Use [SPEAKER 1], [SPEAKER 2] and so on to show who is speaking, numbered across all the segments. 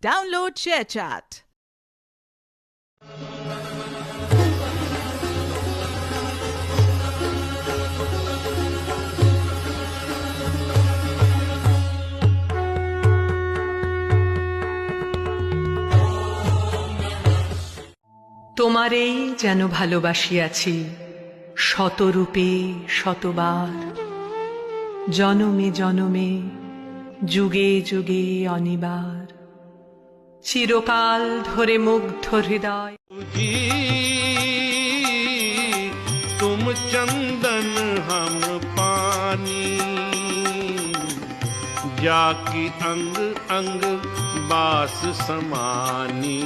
[SPEAKER 1] Download ShareChat.
[SPEAKER 2] তোমারেই যেন ভালোবাসিয়াছি শতরূপে শতবার, জনমে জনমে যুগে যুগে অনিবার, চিরকাল ধরে মুগ্ধ হৃদয়।
[SPEAKER 3] तुम चंदन हम पानी, जाकी अंग अंग बास समानी,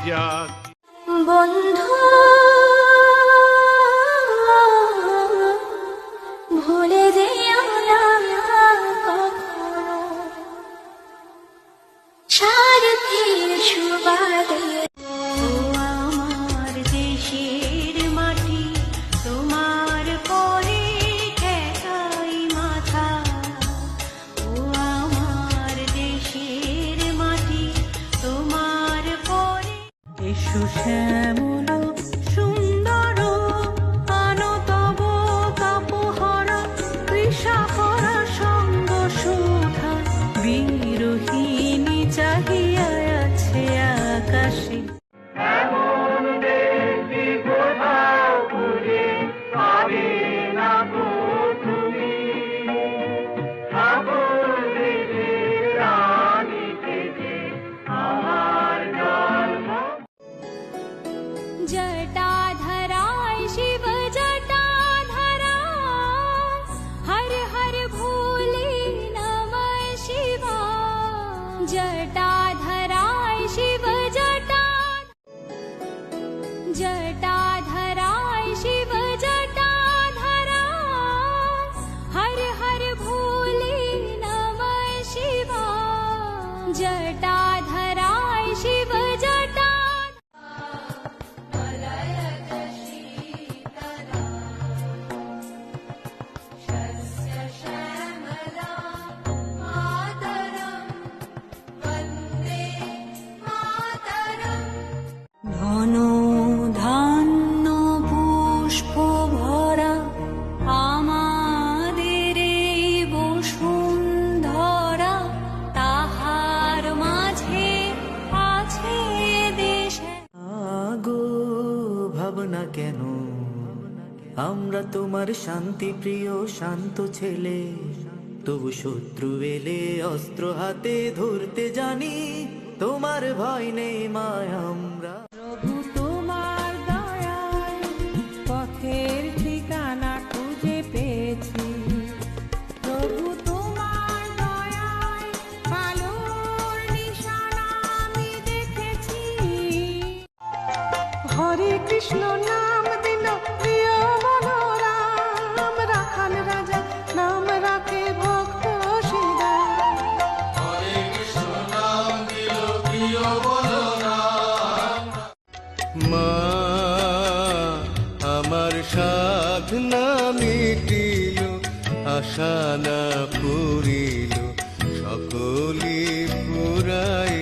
[SPEAKER 3] जाकी
[SPEAKER 4] বন্ধু ভুলে যেও না কখনো স্বার্থের সুবাদে। ও আমার দেশের মাটি, তোমার পরে ঠেকাই মাথা। ও আমার দেশের মাটি, তোমার পরে। এসো শ্যামল সুন্দর আনতব কাপহরা, কৃষাকরা সঙ্গ সুধা, বিরোহিণী চাহিয়া আছে আকাশে। जटाधराय शिव जटाधरा, हर हर भोले नमः शिवाय। जटाधराय शिव जटाधराय शिव जटाधरा, हर हर भोले नमः शिवाय। जटाधराय शिव जटा ঘন ধান্য পুষ্প ভরা আমাদের এই বসুন্ধরা, তাহার মাঝে আছে দেশ।
[SPEAKER 5] আগো ভাবনা কেন, আমরা তোমার শান্তি প্রিয় শান্ত ছেলে, তবু শত্রু এলে অস্ত্র হাতে ধরতে জানি, তোমার ভয় নেই মায় আমরা।
[SPEAKER 6] প্রভু তোমার দয়ায় পথের ঠিকানা খুঁজে পেয়েছি, প্রভু তোমার দয়ায় আলোর নিশানা আমি দেখেছি। হরে কৃষ্ণ নাম দিল প্রিয় বলরাম, রাখাল রাজা নাম রাখে ভক্ত সীতারাম।
[SPEAKER 3] মা আমার সাধনা মিটিল, আশা না পুরিল, সকলি পুরাই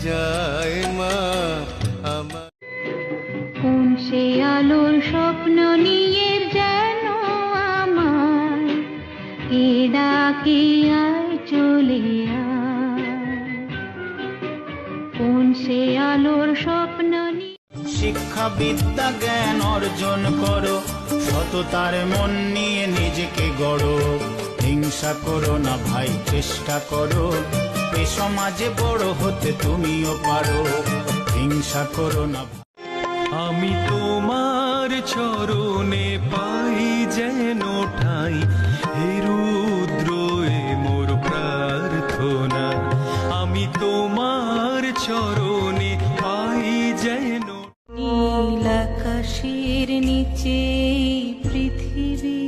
[SPEAKER 3] যায় মা আমার।
[SPEAKER 4] কোন সে আলোর স্বপ্ন নিয়ে যেন আমার এ ডাকে আয় চলে আয়। কোন সে আলোর স্বপ্ন নিয়ে।
[SPEAKER 7] শিক্ষা বিদ্যা জ্ঞান অর্জন করো, সততার মন নিয়ে নিজেকে গড়ো। হিংসা করো না ভাই, চেষ্টা করো, এ সমাজে বড় হতে তুমিও পারো। হিংসা করো না।
[SPEAKER 8] আমি তোমার চরণে পাই যেন ঠাই, হে রুদ্র এ মোর প্রার্থনা। আমি তোমার চরণে পাই যেন।
[SPEAKER 4] নীল আকাশের নিচে পৃথিবী,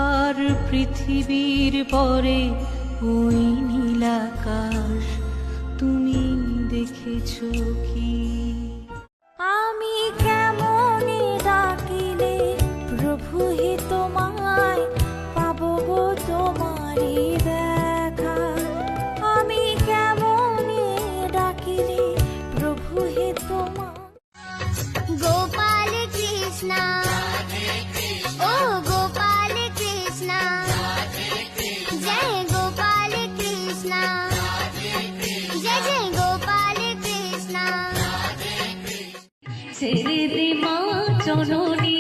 [SPEAKER 4] আর পৃথিবীর পরে ওই নীল আকাশ তুমি দেখেছো কি? আমি কেমনে ডাকিলে প্রভু হে তোমায় পাবো গো তোমারি দেখা। আমি কেমনে ছেড়ে দে মা জননী